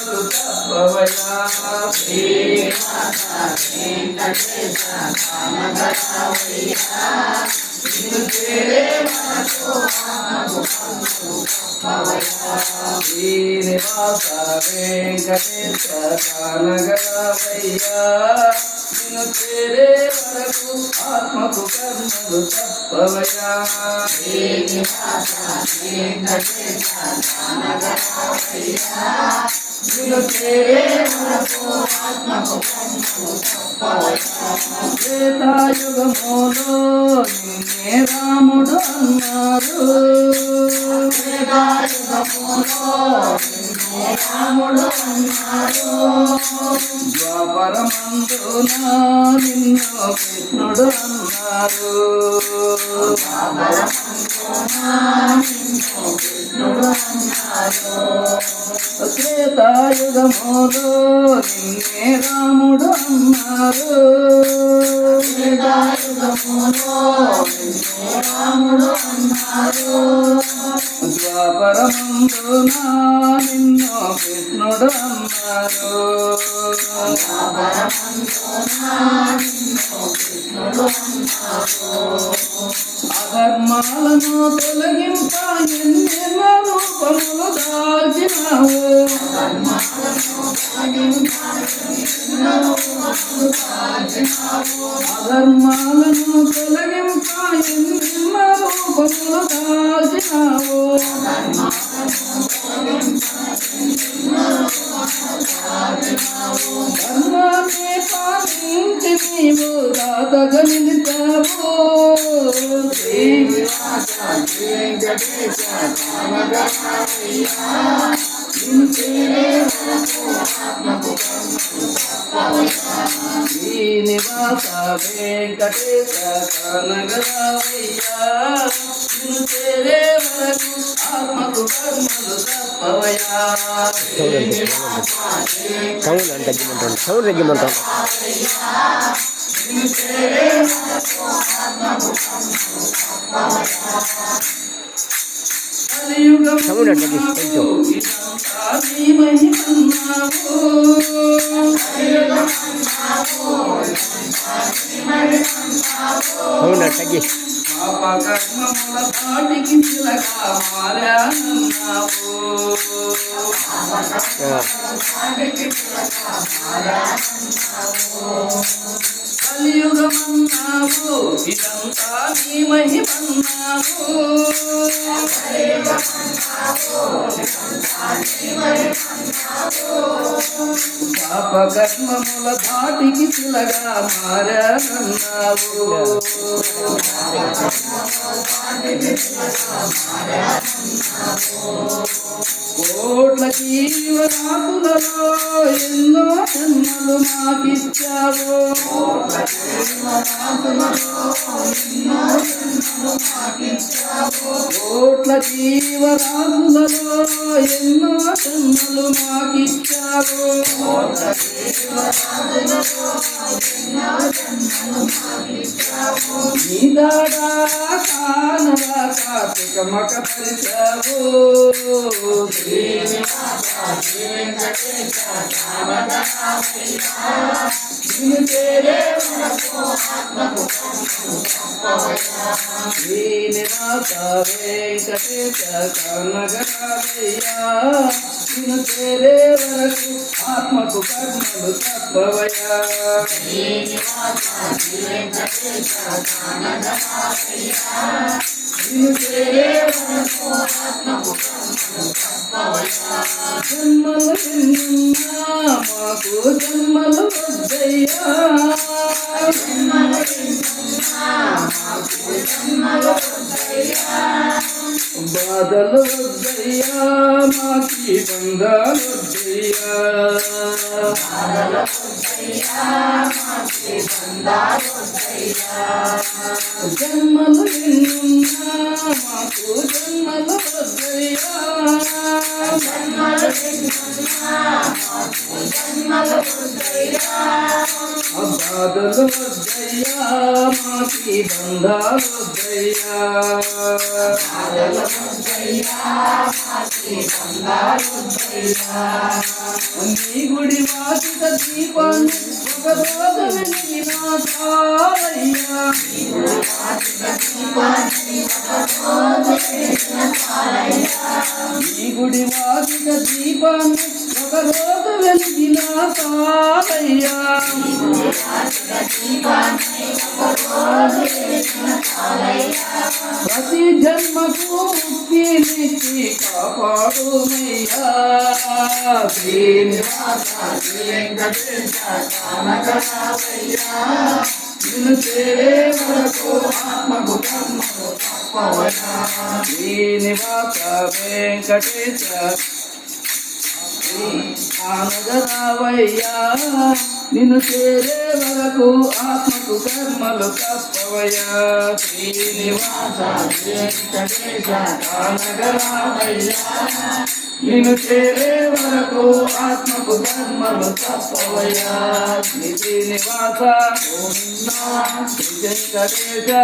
తప్పవయా శ్రీనివాస వెంకటేశ కామగణవయ్యా నిన్ను చేరే మనసు ఆత్మకు తప్పవయా శ్రీనివాస వెంకటేశ కామగణవయ్యా నిన్ను చేరే వరకు ఆత్మకు కర్మలు తప్పవయా శ్రీనివాస వెంకటేశ కామగణవయ్యా నిన్ను చేరే వరకు ఆత్మకు కర్మలు తప్పవయా త్రేతాయుగములో నిన్నే రాముడు అన్నారు త్రేతాయుగములో నిన్నే రాముడు అన్నారు ద్వాపరమందున నిన్ను కృష్ణుడు అన్నారు త్రేతాయుగములో నిన్నే రాముడు అన్నారు త్రేతాయుగములో నిన్నే రాముడు అన్నారు ద్వాపరమందున నిన్ను కృష్ణుడు అన్నారు అధర్మాలను తొలగింప ఎన్నెన్నో రూపములు దాల్చినావు అధర్మాలను తొలగింప ఎన్నెన్నో రూపములు దాల్చినావు ధర్మాన్ని పాటించి నీవు దాతగా నిలిచావు శ్రీనివాస వెంకటేశ కామగణవయ్యా నిన్ను చేరే వరకు ఆత్మకు కర్మలు తప్పవయా శ్రీనివాస వెంకటేశ కామగణవయ్యా నిన్ను చేరే వరకు ఆత్మకు కర్మలు తప్పవయా సౌండ్ తగ్గిమంటాను సౌండ్ తగ్గిమంటాను సౌండ్ అంటే సౌండ్ తగ్గి పాపకర్మముల తాటికి చిలక మారానన్నావు కలియుగమన్నావు ఇదంతా నీ మహిమన్నావు పాపకర్మముల ధాటికి చిలగా మారానన్నావు కోట్ల జీవరాశులలో ఎన్నో జన్మలు మాకిచ్చావు కోట్ల జీవరాశులలో ఎన్నో జన్మలు మాకిచ్చావు నీదాడా కానరా కార్తీక మక పరిచావు నిన్ను చేరే శ్రీనివాస వెంకటేశ కామగణవయ్యా నిన్ను చేరే వరకు ఆత్మకు కర్మలు తప్పవయా నిన్ను చేరే వరకు ఆత్మకు జన్మలు ఎన్నున్నా మాకు జన్మలు వద్దయ్యా బాధలు వద్దయ్యా మాకి బంధాలు వద్దయ్యా జన్మలు ఎన్నున్నా మాకు జన్మలు వద్దయ్యా బాధలు వద్దయ్యా మాకి బంధాలు వద్దయ్యా నీ గుడి వాకిట దీపాన్ని ఒక రోజు వెలిగినా చాలయ్యా నీ గుడి వాకిట దీపాన్ని ఒక రోజు వెలిగినా చాలయ్యా ప్రతి జన్మకు ముక్తినిచ్చి కాపాడుమయ్యా శ్రీనివాస శ్రీ వెంకటేశ నిన్ను చేరే వరకు ఆత్మకు కర్మకు తప్పవయ్యా శ్రీనివాస వెంకటేశ ఆనగరావయ్యా నిన్ను చేరే వరకు ఆత్మకు కర్మలు తప్పవయ్యా శ్రీనివాస వెంకటేశ ఆనగరావయ్యా నిన్ను చేరే వరకు ఆత్మకు కర్మలు తప్పవయ్యా శ్రీనివాస శ్రీ వెంకటేశ